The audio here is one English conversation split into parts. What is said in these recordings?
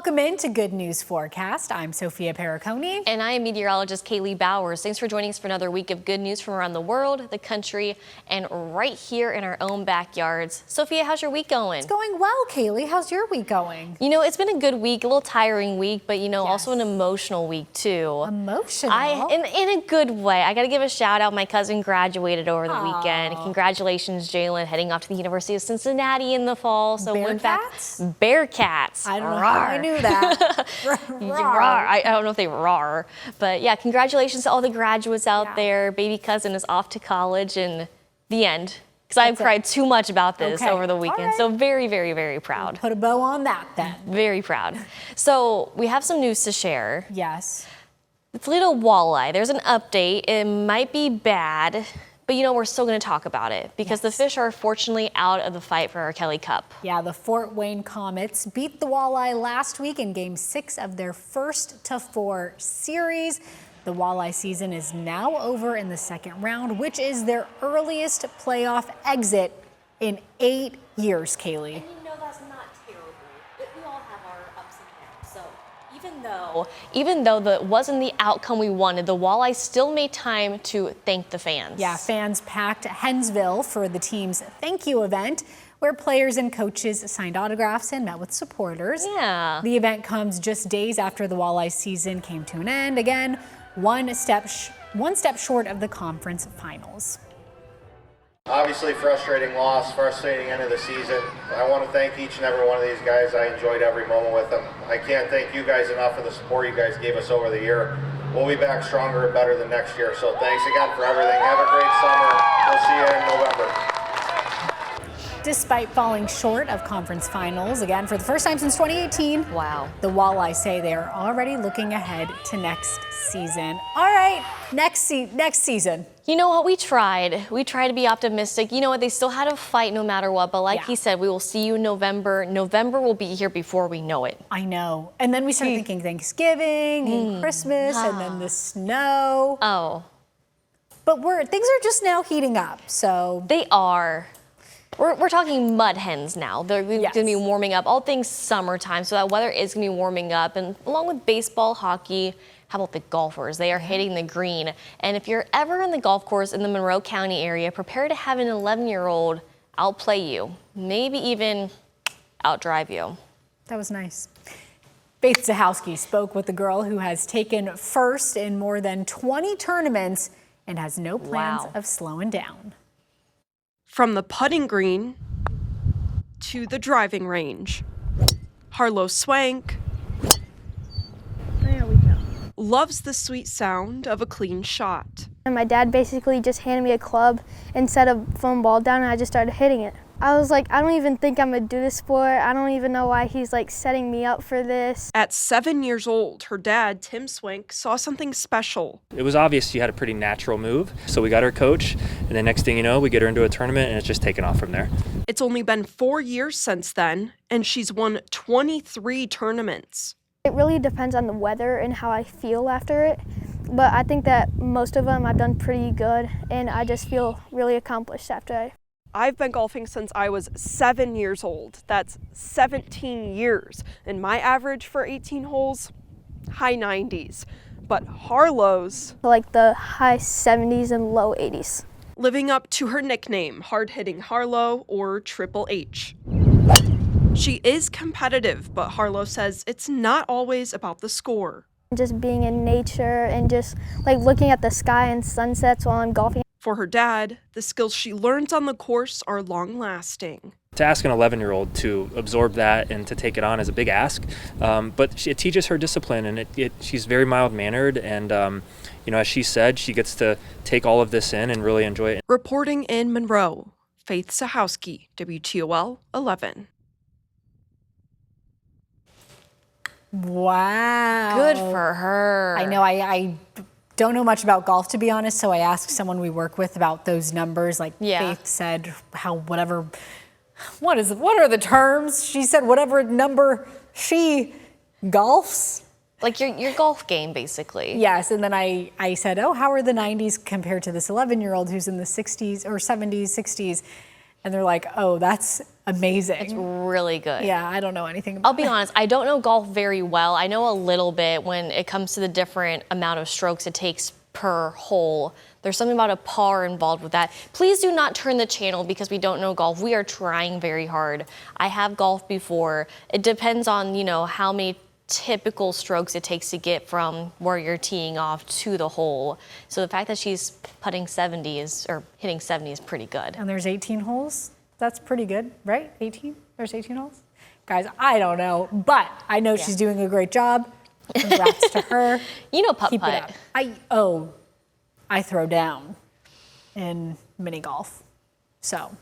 Welcome into Good News Forecast. I'm Sophia Perricone. And I am meteorologist Kaylee Bowers. Thanks for joining us for another week of good news from around the world, the country, and right here in our own backyards. Sophia, how's your week going? It's going well, Kaylee. How's your week going? You know, it's been a good week, a little tiring week, but you know, Yes. also an emotional week too. Emotional? In a good way. I got to give a shout out. My cousin graduated over the weekend. Congratulations, Jalen, heading off to the University of Cincinnati in the fall. So Bearcats? Bearcats. I don't know how I knew that. Rawr. I don't know if they roar, but yeah, congratulations to all the graduates out there. Baby cousin is off to college, and the end. Because I've cried too much about this over the weekend. So very, very, very proud. Put a bow on that then. Very proud. So we have some news to share. Yes. The Toledo walleye, there's an update. It might be bad, but you know, we're still going to talk about it because the fish are fortunately out of the fight for our Kelly Cup. Yeah, the Fort Wayne Comets beat the walleye last week in Game 6 of their 1-4 series. The walleye season is now over in the second round, which is their earliest playoff exit in 8 years, Kaylee. And you know that's not terrible. We all have our ups and downs. So even though that wasn't the outcome we wanted, the walleye still made time to thank the fans. Yeah, fans packed Hensville for the team's thank you event, where players and coaches signed autographs and met with supporters. Yeah. The event comes just days after the walleye season came to an end. Again, one step short of the conference finals. Obviously frustrating loss, frustrating end of the season. I want to thank each and every one of these guys. I enjoyed every moment with them. I can't thank you guys enough for the support you guys gave us over the year. We'll be back stronger and better than next year. So thanks again for everything. Have a great summer. We'll see you in November. Despite falling short of conference finals, again for the first time since 2018, Wow. the walleye say they are already looking ahead to next season. All right, next season. You know what? We tried. We tried to be optimistic. You know what? They still had a fight no matter what. But like he said, we will see you in November. November will be here before we know it. I know. And then we start thinking Thanksgiving and Christmas and then the snow. Oh. But things are just now heating up, so. They are. We're talking mud hens now. They're going to be warming up. All things summertime, so that weather is going to be warming up. And along with baseball, hockey, how about the golfers? They are hitting the green. And if you're ever on the golf course in the Monroe County area, prepare to have an 11-year-old outplay you, maybe even outdrive you. That was nice. Faith Zahowski spoke with the girl who has taken first in more than 20 tournaments and has no plans of slowing down. From the putting green to the driving range, Harlow Swank loves the sweet sound of a clean shot. And my dad basically just handed me a club and set a foam ball down, and I just started hitting it. I was like, I don't even think I'm gonna do this sport. I don't even know why he's like setting me up for this. At 7 years old, her dad, Tim Swank, saw something special. It was obvious she had a pretty natural move, so we got her coach, and the next thing you know, we get her into a tournament, and it's just taken off from there. It's only been 4 years since then, and she's won 23 tournaments. It really depends on the weather and how I feel after it, but I think that most of them I've done pretty good, and I just feel really accomplished after I've been golfing since I was 7 years old. That's 17 years. And my average for 18 holes, high 90s. But Harlow's, like the high 70s and low 80s. Living up to her nickname, hard-hitting Harlow or Triple H. She is competitive, but Harlow says it's not always about the score. Just being in nature and just like looking at the sky and sunsets while I'm golfing. For her dad, the skills she learns on the course are long-lasting. To ask an 11-year-old to absorb that and to take it on is a big ask, but it teaches her discipline, and she's very mild-mannered, and you know, as she said, she gets to take all of this in and really enjoy it. Reporting in Monroe, Faith Zahowski, WTOL 11. Wow. Good for her. I know. I don't know much about golf, to be honest, so I asked someone we work with about those numbers. Like Faith said, what are the terms? She said whatever number she golfs. Like your golf game, basically. Yes, and then I said, oh, how are the 90s compared to this 11-year-old who's in the 60s or 70s, 60s? And they're like, oh, that's amazing. It's really good. Yeah, I don't know anything about I'll be honest, I don't know golf very well. I know a little bit when it comes to the different amount of strokes it takes per hole. There's something about a par involved with that. Please do not turn the channel because we don't know golf. We are trying very hard. I have golfed before. It depends on, you know, how many typical strokes it takes to get from where you're teeing off to the hole. So the fact that she's putting 70s or hitting 70 is pretty good. And there's 18 holes. That's pretty good, right? 18? There's 18 holes? Guys, I don't know, but I know she's doing a great job. Congrats to her. You know putt-putt. Keep it up. I throw down in mini golf. So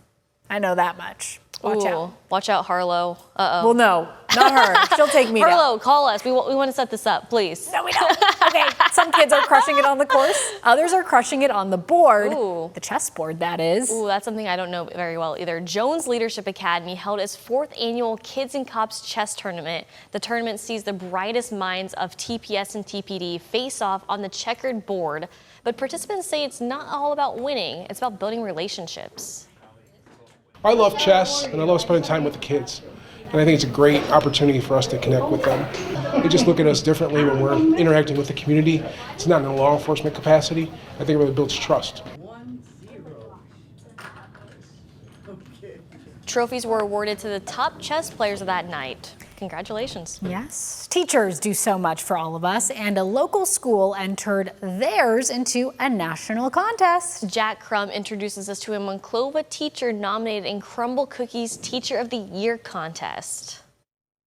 I know that much. Watch out. Watch out, Harlow. Uh-oh. Well, no, not her. She'll take me down. Harlow, call us. We want to set this up, please. No, we don't. Okay, some kids are crushing it on the course. Others are crushing it on the board. Ooh. The chessboard, that is. Ooh, that's something I don't know very well either. Jones Leadership Academy held its 4th annual Kids and Cops chess tournament. The tournament sees the brightest minds of TPS and TPD face off on the checkered board, but participants say it's not all about winning. It's about building relationships. I love chess and I love spending time with the kids. And I think it's a great opportunity for us to connect with them. They just look at us differently when we're interacting with the community. It's not in a law enforcement capacity. I think it really builds trust. Trophies were awarded to the top chess players of that night. Congratulations. Yes. Teachers do so much for all of us, and a local school entered theirs into a national contest. Jack Crum introduces us to a Monclova teacher nominated in Crumble Cookies Teacher of the Year contest.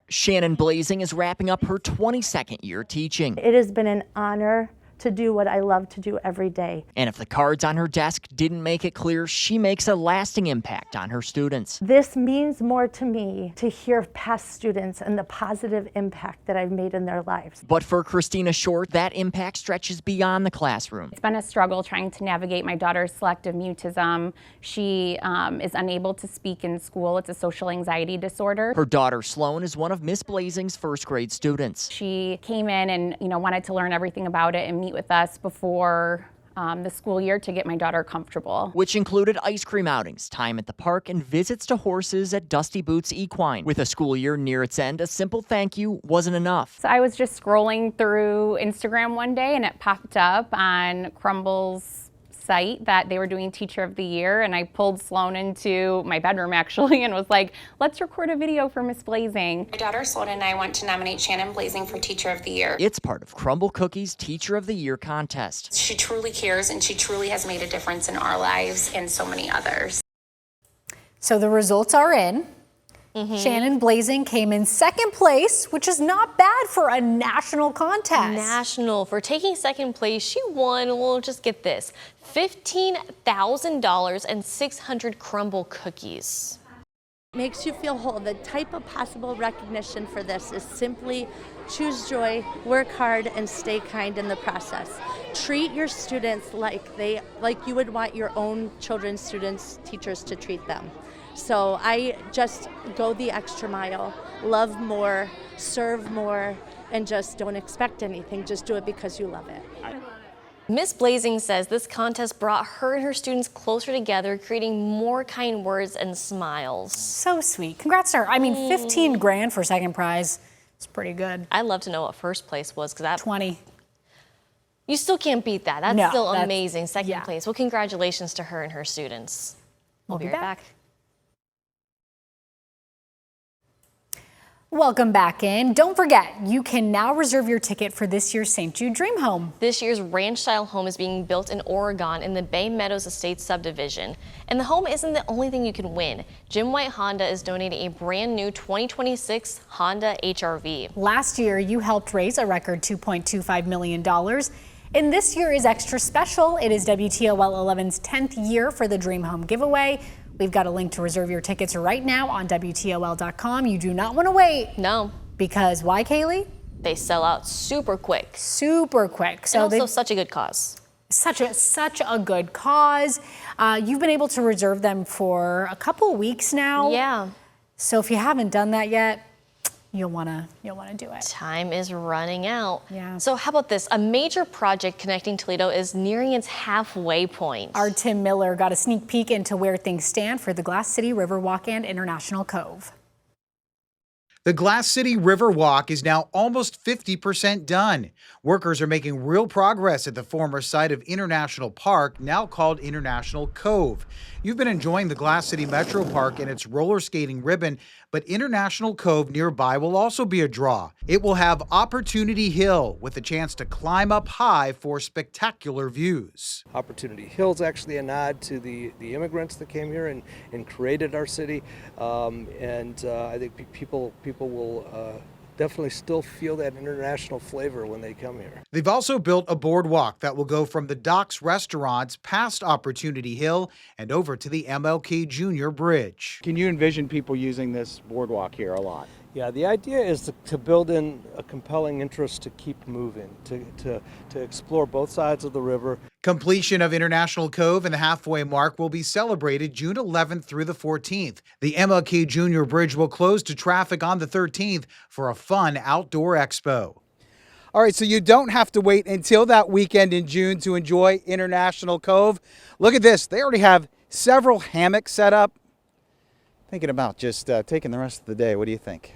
Shannon Blazing is wrapping up her 22nd year teaching. It has been an honor to do what I love to do every day. And if the cards on her desk didn't make it clear, she makes a lasting impact on her students. This means more to me to hear past students and the positive impact that I've made in their lives. But for Christina Short, that impact stretches beyond the classroom. It's been a struggle trying to navigate my daughter's selective mutism. She is unable to speak in school. It's a social anxiety disorder. Her daughter Sloan is one of Miss Blazing's first grade students. She came in and wanted to learn everything about it and meet with us before the school year to get my daughter comfortable. Which included ice cream outings, time at the park, and visits to horses at Dusty Boots Equine. With a school year near its end, a simple thank you wasn't enough. So I was just scrolling through Instagram one day and it popped up on Crumble's site that they were doing Teacher of the Year, and I pulled Sloan into my bedroom actually and was like, let's record a video for Miss Blazing. My daughter Sloan and I want to nominate Shannon Blazing for Teacher of the Year. It's part of Crumble Cookie's Teacher of the Year contest. She truly cares and she truly has made a difference in our lives and so many others. So the results are in. Shannon Blazing came in 2nd place, which is not bad for a national contest. National. For taking 2nd place, she won, well, just get this, $15,000 and 600 Crumble cookies. Makes you feel whole. The type of possible recognition for this is simply choose joy, work hard, and stay kind in the process. Treat your students like you would want your own children's students, teachers to treat them. So I just go the extra mile, love more, serve more, and just don't expect anything. Just do it because you love it. Miss Blazing says this contest brought her and her students closer together, creating more kind words and smiles. So sweet. Congrats to her. I mean, 15 grand for 2nd prize. It's pretty good. I'd love to know what 1st place was, because that 20. You still can't beat that. That's No, still that's amazing. 2nd place. Well, congratulations to her and her students. We'll be right back. Welcome back in. Don't forget, you can now reserve your ticket for this year's St. Jude Dream Home. This year's ranch-style home is being built in Oregon in the Bay Meadows Estate subdivision. And the home isn't the only thing you can win. Jim White Honda is donating a brand new 2026 Honda HR-V. Last year, you helped raise a record $2.25 million. And this year is extra special. It is WTOL 11's 10th year for the Dream Home giveaway. We've got a link to reserve your tickets right now on WTOL.com. You do not want to wait. No. Because why, Kaylee? They sell out super quick. Super quick. So and also such a good cause. Such a good cause. You've been able to reserve them for a couple weeks now. Yeah. So if you haven't done that yet, you'll want to do it. Time is running out. Yeah. So how about this? A major project connecting Toledo is nearing its halfway point. Our Tim Miller got a sneak peek into where things stand for the Glass City Riverwalk and International Cove. The Glass City Riverwalk is now almost 50% done. Workers are making real progress at the former site of International Park, now called International Cove. You've been enjoying the Glass City Metro Park and its roller skating ribbon, but International Cove nearby will also be a draw. It will have Opportunity Hill with a chance to climb up high for spectacular views. Opportunity Hill is actually a nod to the immigrants that came here and created our city, I think people will definitely still feel that international flavor when they come here. They've also built a boardwalk that will go from the Docks restaurants past Opportunity Hill and over to the MLK Jr. Bridge. Can you envision people using this boardwalk here a lot? Yeah, the idea is to build in a compelling interest to keep moving, to explore both sides of the river. Completion of International Cove and the halfway mark will be celebrated June 11th through the 14th. The MLK Jr. Bridge will close to traffic on the 13th for a fun outdoor expo. All right, so you don't have to wait until that weekend in June to enjoy International Cove. Look at this. They already have several hammocks set up. Thinking about just taking the rest of the day. What do you think?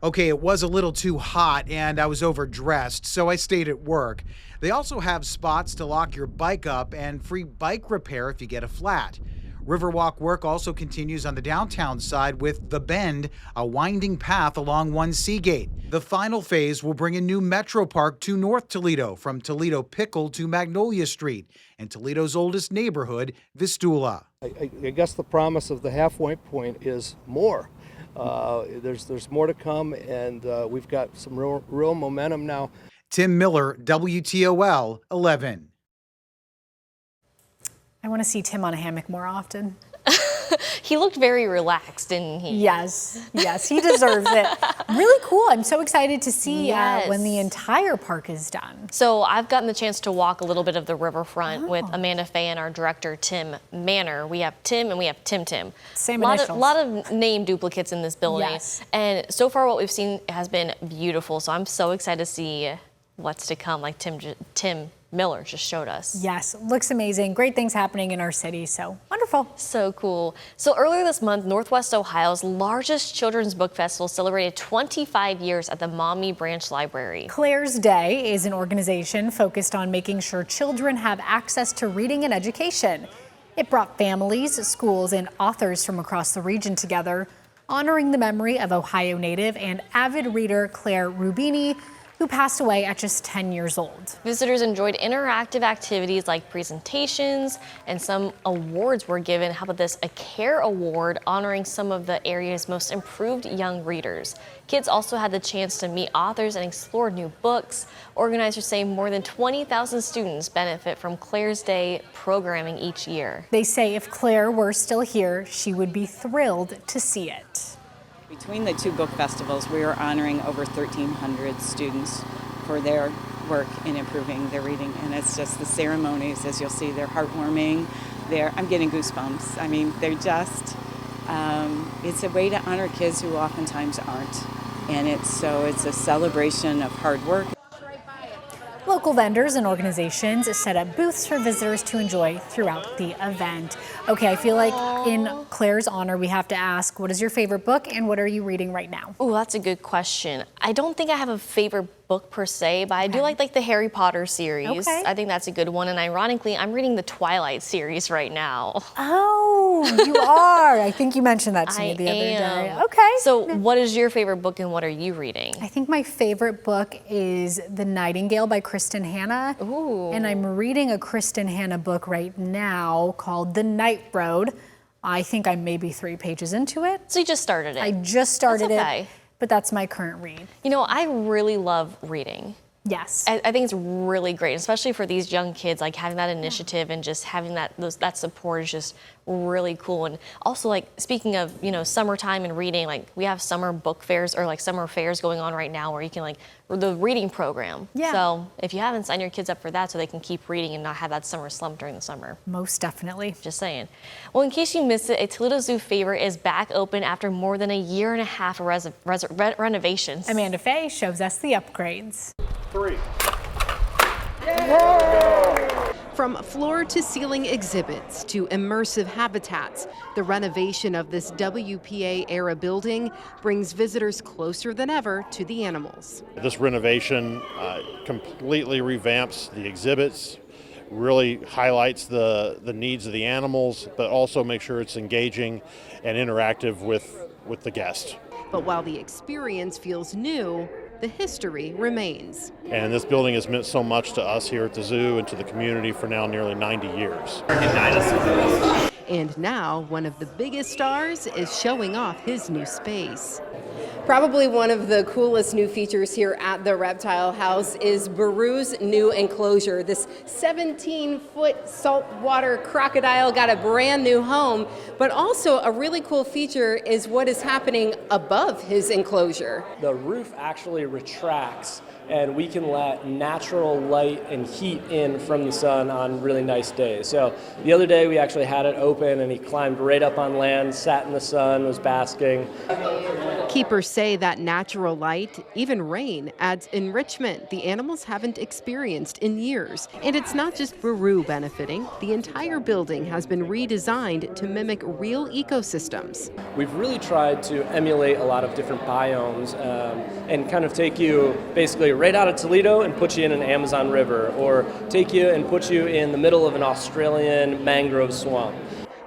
Okay, it was a little too hot and I was overdressed, so I stayed at work. They also have spots to lock your bike up and free bike repair if you get a flat. Riverwalk work also continues on the downtown side with The Bend, a winding path along One Seagate. The final phase will bring a new Metro Park to North Toledo from Toledo Pickle to Magnolia Street and Toledo's oldest neighborhood, Vistula. I guess the promise of the halfway point is more. There's more to come, and we've got some real momentum now. Tim Miller, WTOL 11. I want to see Tim on a hammock more often. He looked very relaxed, didn't he? Yes, he deserves it. Really cool. I'm so excited to see when the entire park is done. So I've gotten the chance to walk a little bit of the riverfront with Amanda Fay and our director, Tim Manor. We have Tim and we have Tim. Same initials. initials. A lot of name duplicates in this building. Yes. And so far what we've seen has been beautiful. So I'm so excited to see what's to come, like Tim Miller just showed us. Yes, looks amazing. Great things happening in our city, so wonderful. So cool. So earlier this month, Northwest Ohio's largest children's book festival celebrated 25 years at the Maumee Branch Library. Claire's Day is an organization focused on making sure children have access to reading and education. It brought families, schools, and authors from across the region together, honoring the memory of Ohio native and avid reader Claire Rubini, who passed away at just 10 years old. Visitors enjoyed interactive activities like presentations, and some awards were given. How about this? A CARE Award honoring some of the area's most improved young readers. Kids also had the chance to meet authors and explore new books. Organizers say more than 20,000 students benefit from Claire's Day programming each year. They say if Claire were still here, she would be thrilled to see it. Between the two book festivals, we are honoring over 1,300 students for their work in improving their reading. And it's just the ceremonies, as you'll see, they're heartwarming. I'm getting goosebumps. I mean, they're just, it's a way to honor kids who oftentimes aren't. And it's a celebration of hard work. Local vendors and organizations set up booths for visitors to enjoy throughout the event. Okay, I feel like in Claire's honor, we have to ask, what is your favorite book and what are you reading right now? Oh, that's a good question. I don't think I have a favorite book per se, but I do like the Harry Potter series. Okay. I think that's a good one. And ironically, I'm reading the Twilight series right now. Oh, you are. I think you mentioned that to me the other day. Okay. So what is your favorite book and what are you reading? I think my favorite book is The Nightingale by Kristen Hanna. Ooh. And I'm reading a Kristen Hanna book right now called The Night Road. I think I'm maybe 3 pages into it. So you just started it? I just started That's okay. it, but that's my current read. You know, I really love reading. Yes. I think it's really great, especially for these young kids, like having that initiative and just having that support is just really cool. And also, like, speaking of, summertime and reading, like we have summer book fairs or like summer fairs going on right now where you can the reading program. Yeah. So if you haven't signed your kids up for that so they can keep reading and not have that summer slump during the summer. Most definitely. Just saying. Well, in case you missed it, a Toledo Zoo favorite is back open after more than a year and a half of renovations. Amanda Faye shows us the upgrades. 3. From floor-to-ceiling exhibits to immersive habitats, the renovation of this WPA-era building brings visitors closer than ever to the animals. This renovation completely revamps the exhibits, really highlights the needs of the animals, but also make sure it's engaging and interactive with the guest. But while the experience feels new, the history remains. And this building has meant so much to us here at the zoo and to the community for now nearly 90 years. And now, one of the biggest stars is showing off his new space. Probably one of the coolest new features here at the Reptile House is Baru's new enclosure. This 17-foot saltwater crocodile got a brand new home, but also a really cool feature is what is happening above his enclosure. The roof actually retracts, and we can let natural light and heat in from the sun on really nice days. So the other day we actually had it open and he climbed right up on land, sat in the sun, was basking. Keepers say that natural light, even rain, adds enrichment the animals haven't experienced in years. And it's not just Baru benefiting. The entire building has been redesigned to mimic real ecosystems. We've really tried to emulate a lot of different biomes and kind of take you basically right out of Toledo and put you in an Amazon river, or take you and put you in the middle of an Australian mangrove swamp.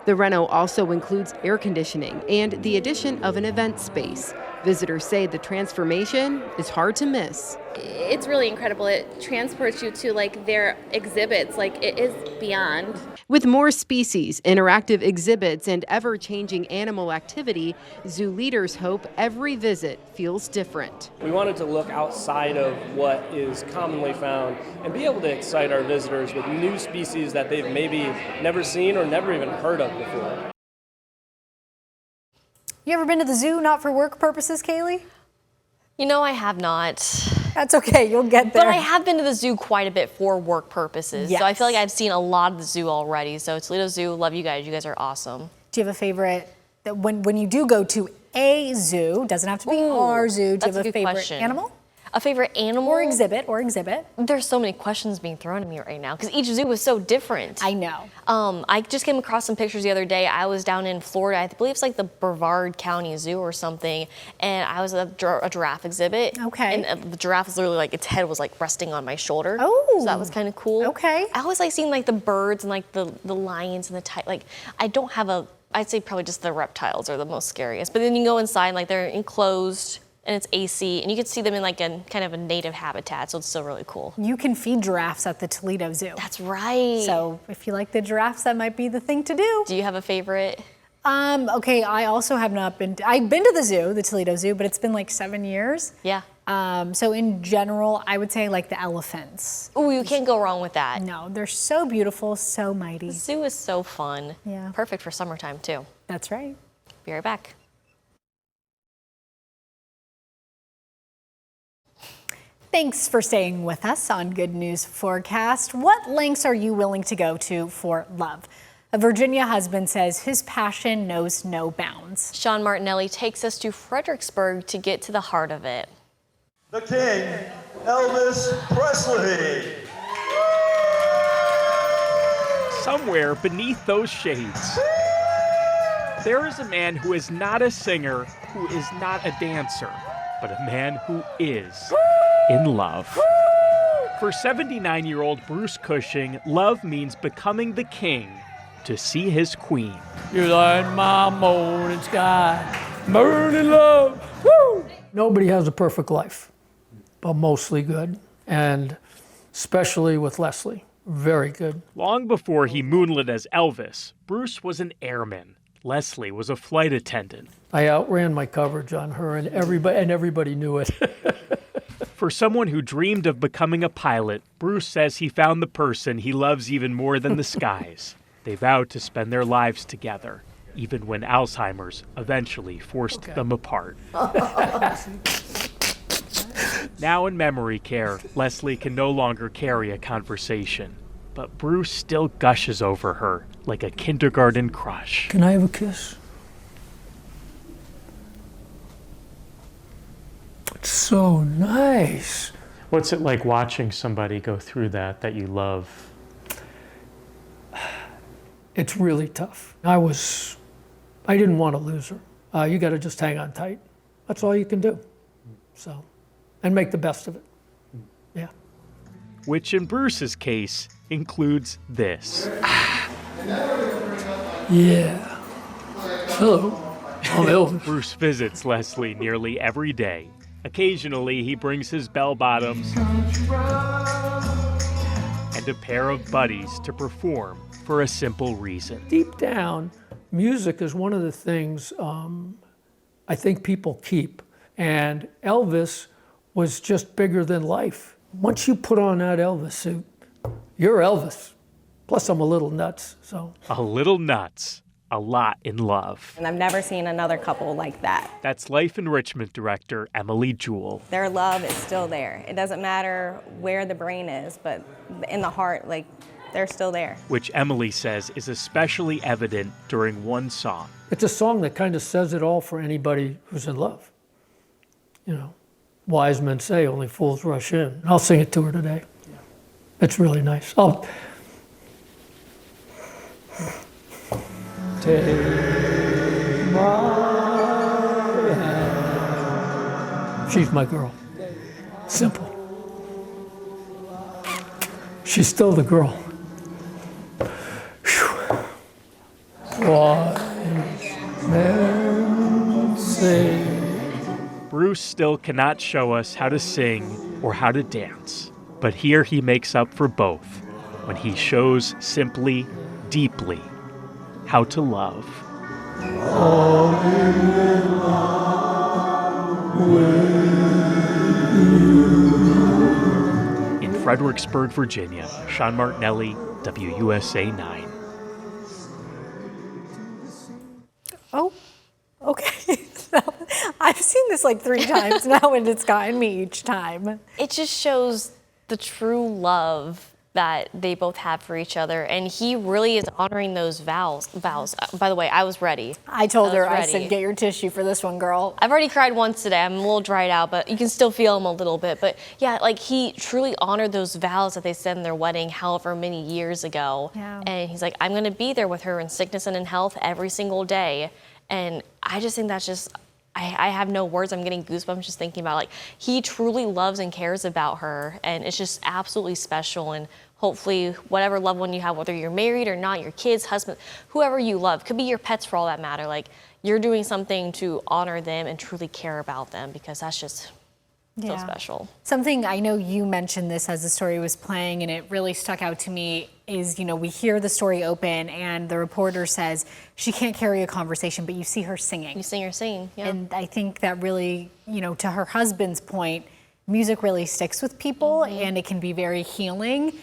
The reno also includes air conditioning and the addition of an event space. Visitors say the transformation is hard to miss. It's really incredible. It transports you to their exhibits. It is beyond. With more species, interactive exhibits, and ever-changing animal activity, zoo leaders hope every visit feels different. We wanted to look outside of what is commonly found and be able to excite our visitors with new species that they've maybe never seen or never even heard of before. You ever been to the zoo not for work purposes, Kaylee? I have not. That's okay, you'll get there. But I have been to the zoo quite a bit for work purposes. Yes. So I feel like I've seen a lot of the zoo already. So Toledo Zoo, love you guys. You guys are awesome. Do you have a favorite, that when you do go to a zoo, doesn't have to be our zoo, do you have a favorite animal? A favorite animal? Or exhibit. There's so many questions being thrown at me right now because each zoo is so different. I know. I just came across some pictures the other day. I was down in Florida. I believe it's like the Brevard County Zoo or something. And I was at a giraffe exhibit. Okay. And the giraffe was literally its head was resting on my shoulder. Oh. So that was kind of cool. Okay. I always seeing the birds and the lions and the I don't have I'd say probably just the reptiles are the most scariest. But then you go inside and they're enclosed and it's AC, and you can see them in a kind of a native habitat, so it's still really cool. You can feed giraffes at the Toledo Zoo. That's right. So if you like the giraffes, that might be the thing to do. Do you have a favorite? Okay, I also have not been, I've been to the zoo, the Toledo Zoo, but it's been 7 years. Yeah. So in general, I would say the elephants. Oh, you can't go wrong with that. No, they're so beautiful, so mighty. The zoo is so fun. Yeah. Perfect for summertime too. That's right. Be right back. Thanks for staying with us on Good News Forecast. What lengths are you willing to go to for love? A Virginia husband says his passion knows no bounds. Sean Martinelli takes us to Fredericksburg to get to the heart of it. The King, Elvis Presley. Somewhere beneath those shades, there is a man who is not a singer, who is not a dancer, but a man who is in love. For 79-year-old Bruce Cushing, love means becoming the king to see his queen. You light my morning sky, burning love. Woo! Nobody has a perfect life, but mostly good, and especially with Leslie, very good. Long before he moonlit as Elvis, Bruce was an airman. Leslie was a flight attendant. I outran my coverage on her, and everybody knew it. For someone who dreamed of becoming a pilot, Bruce says he found the person he loves even more than the skies. They vowed to spend their lives together, even when Alzheimer's eventually forced them apart. Now in memory care, Leslie can no longer carry a conversation, but Bruce still gushes over her like a kindergarten crush. Can I have a kiss? It's so nice. What's it like watching somebody go through that you love? It's really tough. I didn't want to lose her. You got to just hang on tight. That's all you can do. So, and make the best of it. Yeah. Which in Bruce's case includes this. Yeah. Hello. I'm Elvis. Bruce visits Leslie nearly every day. Occasionally, he brings his bell-bottoms and a pair of buddies to perform for a simple reason. Deep down, music is one of the things I think people keep. And Elvis was just bigger than life. Once you put on that Elvis suit, you're Elvis. Plus, I'm a little nuts, so. A little nuts. A lot in love. And I've never seen another couple like that. That's Life Enrichment Director Emily Jewell. Their love is still there. It doesn't matter where the brain is, but in the heart, like, they're still there. Which Emily says is especially evident during one song. It's a song that kind of says it all for anybody who's in love. You know, wise men say only fools rush in. I'll sing it to her today. It's really nice. Take my hand. She's my girl. Simple. She's still the girl. Wise men say. Bruce still cannot show us how to sing or how to dance, but here he makes up for both when he shows simply, deeply, how to love. In Fredericksburg, Virginia, Sean Martinelli, WUSA 9. Oh, okay. I've seen this like 3 times now, and it's gotten me each time. It just shows the true love that they both have for each other, and he really is honoring those vows. By the way, I was ready. I told her, I said, get your tissue for this one, girl. I've already cried once today. I'm a little dried out, but you can still feel him a little bit. But yeah, like he truly honored those vows that they said in their wedding however many years ago. Yeah. And he's like, I'm gonna be there with her in sickness and in health every single day. And I just think that's just, I have no words. I'm getting goosebumps just thinking about it. Like, he truly loves and cares about her, and it's just absolutely special. And hopefully whatever loved one you have, whether you're married or not, your kids, husband, whoever you love, could be your pets for all that matter. Like, you're doing something to honor them and truly care about them, because that's just so special. Something, I know you mentioned this as the story was playing, and it really stuck out to me is, we hear the story open and the reporter says she can't carry a conversation, but you see her singing. You see her singing, yeah. And I think that really, to her husband's point, music really sticks with people, and it can be very healing.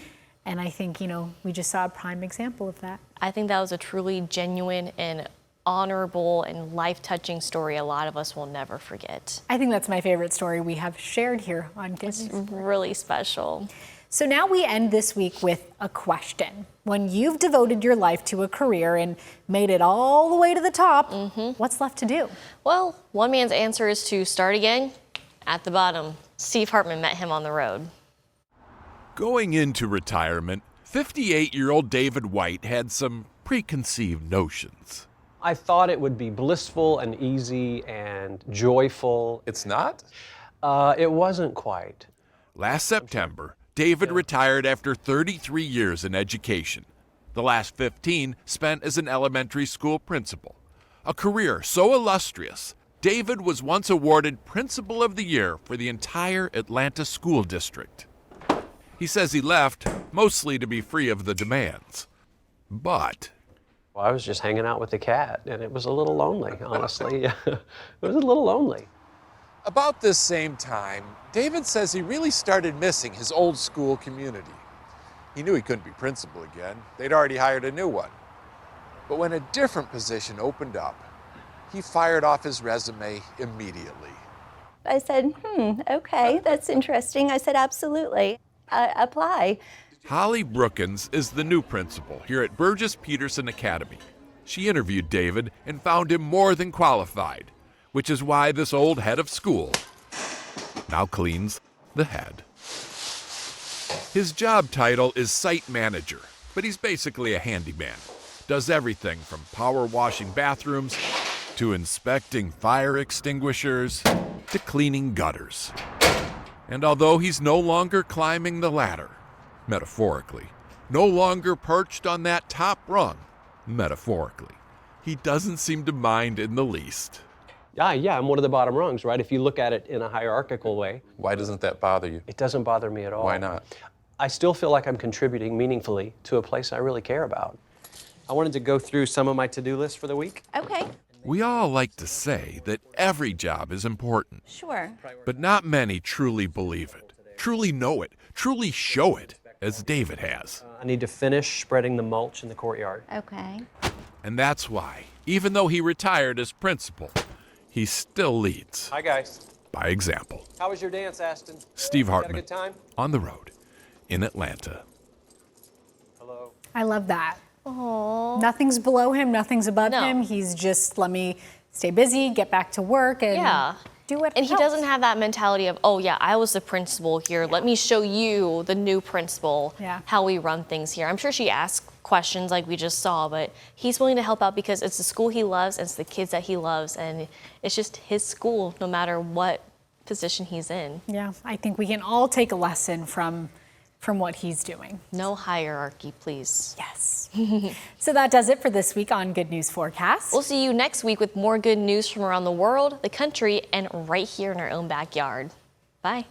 And I think, we just saw a prime example of that. I think that was a truly genuine and honorable and life-touching story a lot of us will never forget. I think that's my favorite story we have shared here on Disney. It's really special. So now we end this week with a question. When you've devoted your life to a career and made it all the way to the top, what's left to do? Well, one man's answer is to start again at the bottom. Steve Hartman met him on the road. Going into retirement, 58-year-old David White had some preconceived notions. I thought it would be blissful and easy and joyful. It's not? It wasn't quite. Last September, David retired after 33 years in education. The last 15 spent as an elementary school principal. A career so illustrious, David was once awarded Principal of the Year for the entire Atlanta school district. He says he left mostly to be free of the demands. But Well, I was just hanging out with the cat, and it was a little lonely, honestly. It was a little lonely. About this same time, David says he really started missing his old school community. He knew he couldn't be principal again. They'd already hired a new one. But when a different position opened up, he fired off his resume immediately. I said, okay, that's interesting. I said, absolutely, apply. Holly Brookins is the new principal here at Burgess Peterson Academy. She interviewed David and found him more than qualified, which is why this old head of school now cleans the head. His job title is site manager, but he's basically a handyman. Does everything from power washing bathrooms to inspecting fire extinguishers to cleaning gutters. And although he's no longer climbing the ladder, metaphorically, no longer perched on that top rung, metaphorically, he doesn't seem to mind in the least. Yeah, I'm one of the bottom rungs, right? If you look at it in a hierarchical way. Why doesn't that bother you? It doesn't bother me at all. Why not? I still feel like I'm contributing meaningfully to a place I really care about. I wanted to go through some of my to-do lists for the week. Okay. We all like to say that every job is important, Sure. but not many truly believe it, truly know it, truly show it, as David has. I need to finish spreading the mulch in the courtyard. Okay. And that's why, even though he retired as principal, he still leads Hi, guys. by example. How was your dance, Aston? Steve Had a Hartman, good time? on the road, in Atlanta. I love that. Aww. Nothing's below him, nothing's above him. He's just, let me stay busy, get back to work, and do what And he doesn't have that mentality of, oh yeah, I was the principal here. Let me show you, the new principal, how we run things here. I'm sure she asked questions like we just saw, but he's willing to help out because it's the school he loves, and it's the kids that he loves, and it's just his school no matter what position he's in. Yeah, I think we can all take a lesson from what he's doing. No hierarchy, please. Yes. So that does it for this week on Good News Forecast. We'll see you next week with more good news from around the world, the country, and right here in our own backyard. Bye.